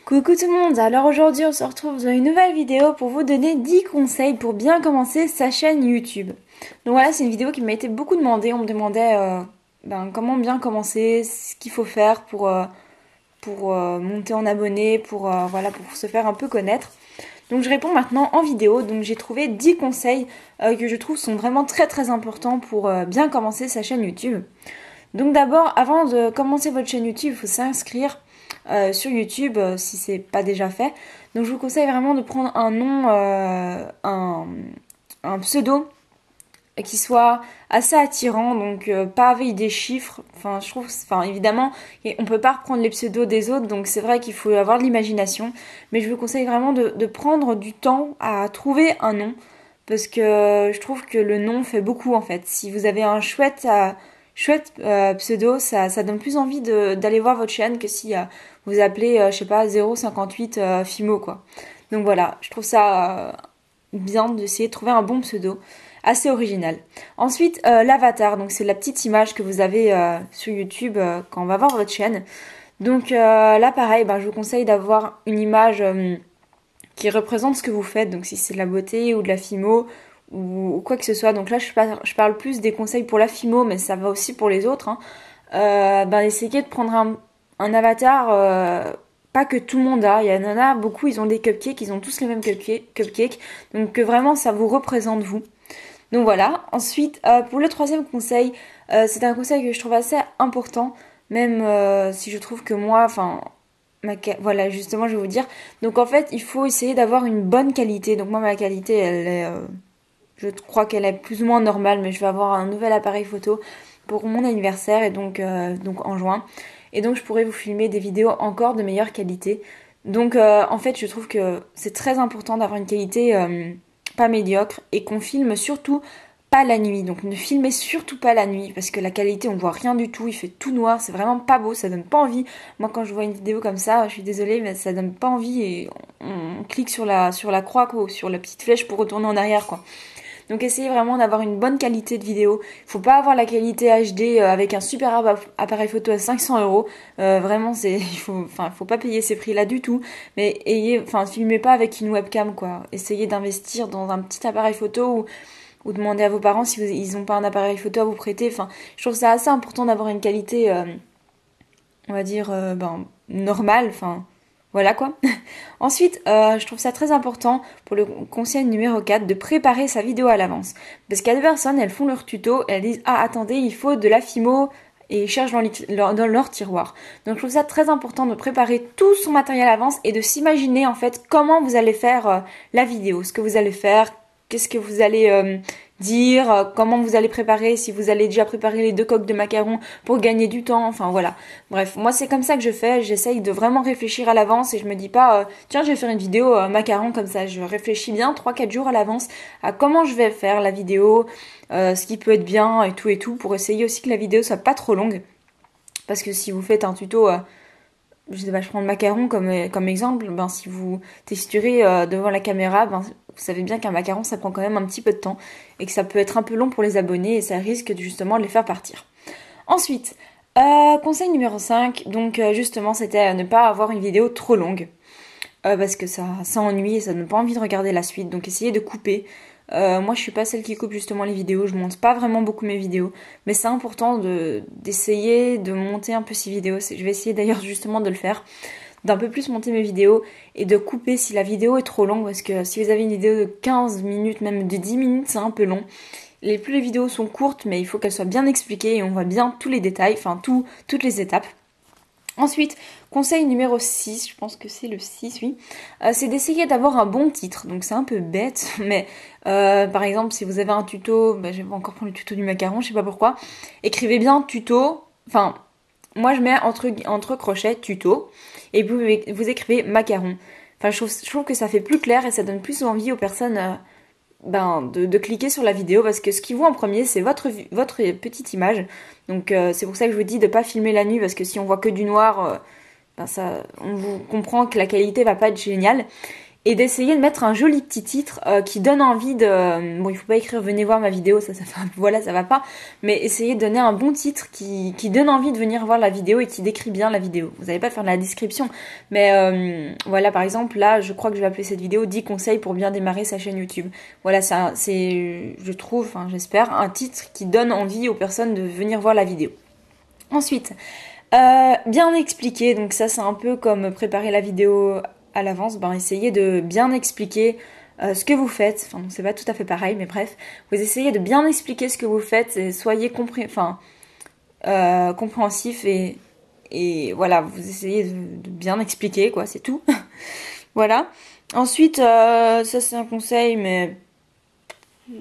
Coucou tout le monde, alors aujourd'hui on se retrouve dans une nouvelle vidéo pour vous donner 10 conseils pour bien commencer sa chaîne YouTube. Donc voilà, c'est une vidéo qui m'a été beaucoup demandée, on me demandait comment bien commencer, ce qu'il faut faire pour monter en abonnés, pour se faire un peu connaître. Donc je réponds maintenant en vidéo, donc j'ai trouvé 10 conseils que je trouve sont vraiment très importants pour bien commencer sa chaîne YouTube. Donc d'abord, avant de commencer votre chaîne YouTube, il faut s'inscrire sur YouTube si c'est pas déjà fait. Donc je vous conseille vraiment de prendre un nom, un pseudo qui soit assez attirant, donc pas avec des chiffres. Enfin, je trouve, évidemment, on peut pas reprendre les pseudos des autres, donc c'est vrai qu'il faut avoir de l'imagination. Mais je vous conseille vraiment de prendre du temps à trouver un nom, parce que je trouve que le nom fait beaucoup en fait. Si vous avez un chouette pseudo, ça donne plus envie d'aller voir votre chaîne que si vous appelez, je sais pas, 058 Fimo quoi. Donc voilà, je trouve ça bien d'essayer de trouver un bon pseudo, assez original. Ensuite, l'avatar, donc c'est la petite image que vous avez sur YouTube quand on va voir votre chaîne. Donc là pareil, je vous conseille d'avoir une image qui représente ce que vous faites, donc si c'est de la beauté ou de la Fimo, ou quoi que ce soit. Donc là je parle plus des conseils pour la Fimo, mais ça va aussi pour les autres. Essayez de prendre un avatar pas que tout le monde a. Il y en a beaucoup, ils ont des cupcakes, ils ont tous les mêmes cupcakes. Donc que vraiment ça vous représente vous. Donc voilà. Ensuite, pour le troisième conseil, c'est un conseil que je trouve assez important, même si je trouve que moi, voilà, justement je vais vous dire. Donc en fait il faut essayer d'avoir une bonne qualité. Donc moi ma qualité elle est... je crois qu'elle est plus ou moins normale, mais je vais avoir un nouvel appareil photo pour mon anniversaire, et donc en juin. Et donc je pourrais vous filmer des vidéos encore de meilleure qualité. Donc en fait je trouve que c'est très important d'avoir une qualité pas médiocre, et qu'on filme surtout pas la nuit. Donc ne filmez surtout pas la nuit, parce que la qualité on voit rien du tout, il fait tout noir, c'est vraiment pas beau, ça donne pas envie. Moi quand je vois une vidéo comme ça, je suis désolée mais ça donne pas envie, et on clique sur la croix quoi, ou sur la petite flèche pour retourner en arrière quoi. Donc essayez vraiment d'avoir une bonne qualité de vidéo. Faut pas avoir la qualité HD avec un super appareil photo à 500 €. Vraiment, faut pas payer ces prix-là du tout. Mais filmez pas avec une webcam quoi. Essayez d'investir dans un petit appareil photo, ou demandez à vos parents si ils ont pas un appareil photo à vous prêter. Enfin, je trouve ça assez important d'avoir une qualité, on va dire, normale. Enfin, voilà quoi. Ensuite, je trouve ça très important pour le conseil numéro 4 de préparer sa vidéo à l'avance. Parce qu'il y a des personnes, elles font leur tuto, elles disent ah attendez, il faut de la Fimo, et ils cherchent dans leur tiroir. Donc je trouve ça très important de préparer tout son matériel à l'avance, et de s'imaginer en fait comment vous allez faire la vidéo, ce que vous allez faire, qu'est-ce que vous allez dire, comment vous allez préparer, si vous allez déjà préparer les 2 coques de macarons pour gagner du temps, enfin voilà. Bref, moi c'est comme ça que je fais, j'essaye de vraiment réfléchir à l'avance, et je me dis pas tiens je vais faire une vidéo macarons comme ça. Je réfléchis bien 3-4 jours à l'avance à comment je vais faire la vidéo, ce qui peut être bien et tout, pour essayer aussi que la vidéo soit pas trop longue. Parce que si vous faites un tuto... je sais pas, je prends le macaron comme exemple, si vous texturez devant la caméra, vous savez bien qu'un macaron ça prend quand même un petit peu de temps, et que ça peut être un peu long pour les abonnés, et ça risque justement de les faire partir. Ensuite, conseil numéro 5, donc justement c'était ne pas avoir une vidéo trop longue, parce que ça ennuie et ça donne pas envie de regarder la suite, donc essayez de couper. Moi je suis pas celle qui coupe justement les vidéos, je monte pas vraiment beaucoup mes vidéos, mais c'est important d'essayer de monter un peu ces vidéos. Je vais essayer d'ailleurs justement de le faire, d'un peu plus monter mes vidéos, et de couper si la vidéo est trop longue, parce que si vous avez une vidéo de 15 minutes, même de 10 minutes, c'est un peu long. Plus les vidéos sont courtes, mais il faut qu'elles soient bien expliquées et on voit bien tous les détails, toutes les étapes. Ensuite, conseil numéro 6, je pense que c'est le 6, oui, c'est d'essayer d'avoir un bon titre. Donc c'est un peu bête, mais par exemple, si vous avez un tuto, je vais encore prendre le tuto du macaron, je sais pas pourquoi, écrivez bien tuto, moi je mets entre crochets tuto, et vous écrivez macaron. Je trouve que ça fait plus clair, et ça donne plus envie aux personnes de cliquer sur la vidéo, parce que ce qu'ils voient en premier c'est votre petite image. Donc c'est pour ça que je vous dis de pas filmer la nuit, parce que si on voit que du noir, on vous comprend que la qualité va pas être géniale. et d'essayer de mettre un joli petit titre qui donne envie de... Bon, il faut pas écrire venez voir ma vidéo, ça fait voilà, ça va pas, mais essayez de donner un bon titre qui donne envie de venir voir la vidéo et qui décrit bien la vidéo. Vous n'allez pas faire de la description, mais voilà, par exemple, là, je crois que je vais appeler cette vidéo 10 conseils pour bien démarrer sa chaîne YouTube. Voilà, ça, c'est, je trouve, enfin, j'espère, un titre qui donne envie aux personnes de venir voir la vidéo. Ensuite, bien expliquer, donc ça c'est un peu comme préparer la vidéo à l'avance, ben essayez de bien expliquer ce que vous faites, enfin c'est pas tout à fait pareil, mais bref, vous essayez de bien expliquer ce que vous faites et soyez compréhensif et voilà, vous essayez de bien expliquer quoi, c'est tout. Voilà. Ensuite, ça c'est un conseil, mais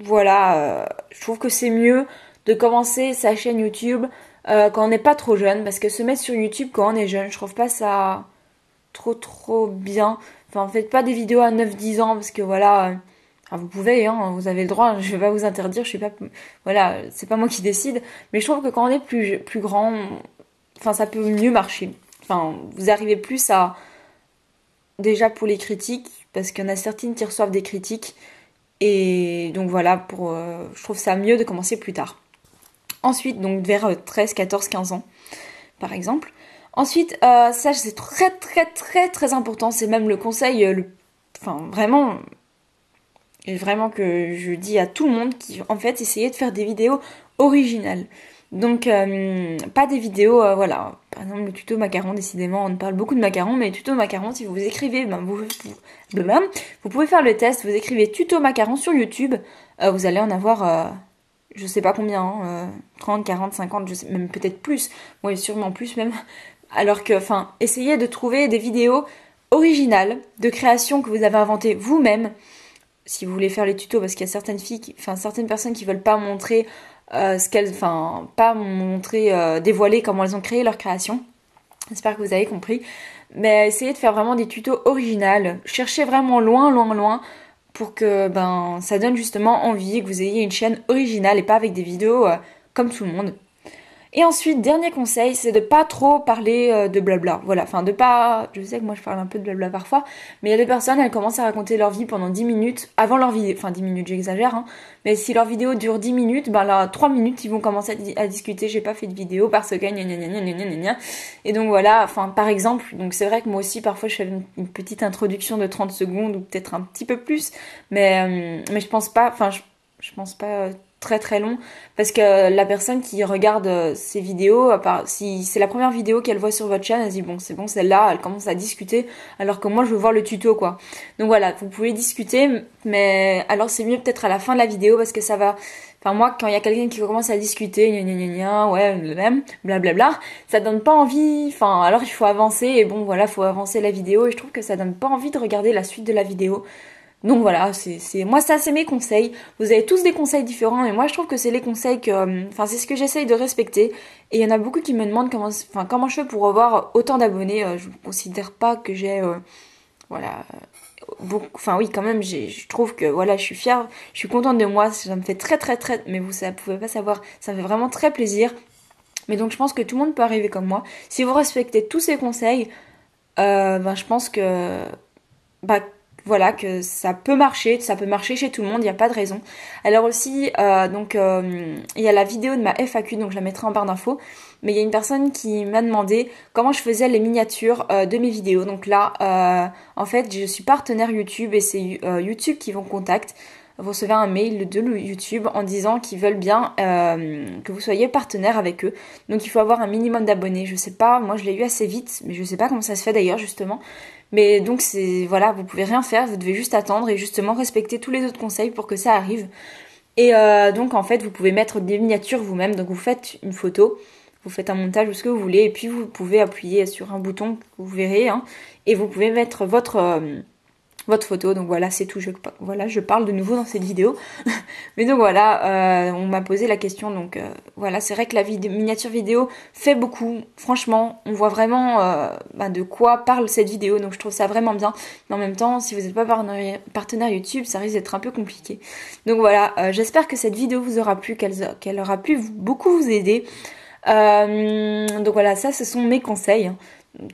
voilà, je trouve que c'est mieux de commencer sa chaîne YouTube quand on n'est pas trop jeune, parce que se mettre sur YouTube quand on est jeune, je trouve pas ça trop bien. Enfin, faites pas des vidéos à 9-10 ans, parce que voilà, enfin, vous pouvez, hein, vous avez le droit, je vais pas vous interdire, je suis pas, voilà, c'est pas moi qui décide, mais je trouve que quand on est plus grand, enfin, ça peut mieux marcher. Enfin, vous arrivez plus à, déjà pour les critiques, parce qu'il y en a certaines qui reçoivent des critiques, et donc voilà, je trouve ça mieux de commencer plus tard. Ensuite, donc vers 13, 14, 15 ans, par exemple. Ensuite, ça c'est très important, c'est même le conseil, enfin vraiment que je dis à tout le monde qui, en fait, essayez de faire des vidéos originales. Donc, pas des vidéos, voilà, par exemple le tuto macaron, décidément, on parle beaucoup de macaron, mais tuto macaron, si vous écrivez, ben, vous pouvez faire le test, vous écrivez tuto macaron sur YouTube, vous allez en avoir... je sais pas combien, hein, 30, 40, 50, je sais, même peut-être plus, oui sûrement plus même, alors que, enfin, essayez de trouver des vidéos originales, de créations que vous avez inventées vous-même, si vous voulez faire les tutos, parce qu'il y a certaines filles, certaines personnes qui veulent pas montrer dévoiler comment elles ont créé leur création, j'espère que vous avez compris, mais essayez de faire vraiment des tutos originales, cherchez vraiment loin, pour que ça donne justement envie que vous ayez une chaîne originale et pas avec des vidéos comme tout le monde. Et ensuite, dernier conseil, c'est de pas trop parler de blabla. Voilà, enfin de pas... Je sais que moi je parle un peu de blabla parfois, mais il y a des personnes, elles commencent à raconter leur vie pendant 10 minutes, avant leur vidéo, enfin 10 minutes j'exagère, hein, mais si leur vidéo dure 10 minutes, là 3 minutes ils vont commencer à discuter, j'ai pas fait de vidéo parce que gna. Et donc voilà, enfin par exemple, donc c'est vrai que moi aussi parfois je fais une petite introduction de 30 secondes ou peut-être un petit peu plus, mais je pense pas, je pense pas très long, parce que la personne qui regarde ces vidéos, si c'est la première vidéo qu'elle voit sur votre chaîne, elle se dit bon c'est bon, celle-là, elle commence à discuter, alors que moi je veux voir le tuto quoi. Donc voilà, vous pouvez discuter, mais alors c'est mieux peut-être à la fin de la vidéo, parce que ça va... Enfin moi, quand il y a quelqu'un qui commence à discuter, ouais, même, blablabla, ça donne pas envie, enfin alors il faut avancer, et bon voilà, faut avancer la vidéo, et je trouve que ça donne pas envie de regarder la suite de la vidéo. Donc voilà, moi ça c'est mes conseils. Vous avez tous des conseils différents, mais moi je trouve que c'est les conseils que, enfin c'est ce que j'essaye de respecter. Et il y en a beaucoup qui me demandent comment je fais pour avoir autant d'abonnés. Je ne considère pas que j'ai, voilà, beaucoup. Enfin oui quand même, je trouve que voilà, je suis fière, je suis contente de moi. Ça me fait très, mais vous ça pouvez pas savoir, ça me fait vraiment très plaisir. Mais donc je pense que tout le monde peut arriver comme moi. Si vous respectez tous ces conseils, je pense que voilà, que ça peut marcher chez tout le monde, il n'y a pas de raison. Alors aussi, il y a la vidéo de ma FAQ, donc je la mettrai en barre d'infos, mais il y a une personne qui m'a demandé comment je faisais les miniatures de mes vidéos. Donc là, en fait, je suis partenaire YouTube et c'est YouTube qui vous contacte. Vous recevez un mail de YouTube en disant qu'ils veulent bien que vous soyez partenaire avec eux. Donc il faut avoir un minimum d'abonnés. Je sais pas, moi je l'ai eu assez vite, mais je sais pas comment ça se fait d'ailleurs justement. Mais donc voilà, vous pouvez rien faire, vous devez juste attendre et justement respecter tous les autres conseils pour que ça arrive. Et donc en fait, vous pouvez mettre des miniatures vous-même. Donc vous faites une photo, vous faites un montage ou ce que vous voulez, et puis vous pouvez appuyer sur un bouton que vous verrez, hein, et vous pouvez mettre votre photo. Donc voilà, c'est tout. Je parle de nouveau dans cette vidéo. Mais donc voilà, on m'a posé la question. Donc voilà, c'est vrai que la miniature vidéo fait beaucoup. Franchement, on voit vraiment de quoi parle cette vidéo. Donc je trouve ça vraiment bien. Mais en même temps, si vous n'êtes pas partenaire YouTube, ça risque d'être un peu compliqué. Donc voilà, j'espère que cette vidéo vous aura plu, qu'elle aura pu beaucoup vous aider. Donc voilà, ça ce sont mes conseils.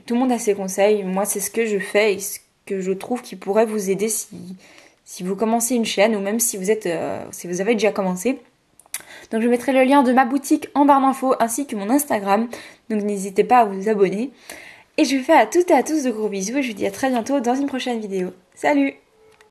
Tout le monde a ses conseils. Moi, c'est ce que je fais et ce que je trouve qui pourrait vous aider si vous commencez une chaîne ou même si vous avez déjà commencé. Donc je mettrai le lien de ma boutique en barre d'infos ainsi que mon Instagram. Donc n'hésitez pas à vous abonner. Et je vous fais à toutes et à tous de gros bisous et je vous dis à très bientôt dans une prochaine vidéo. Salut!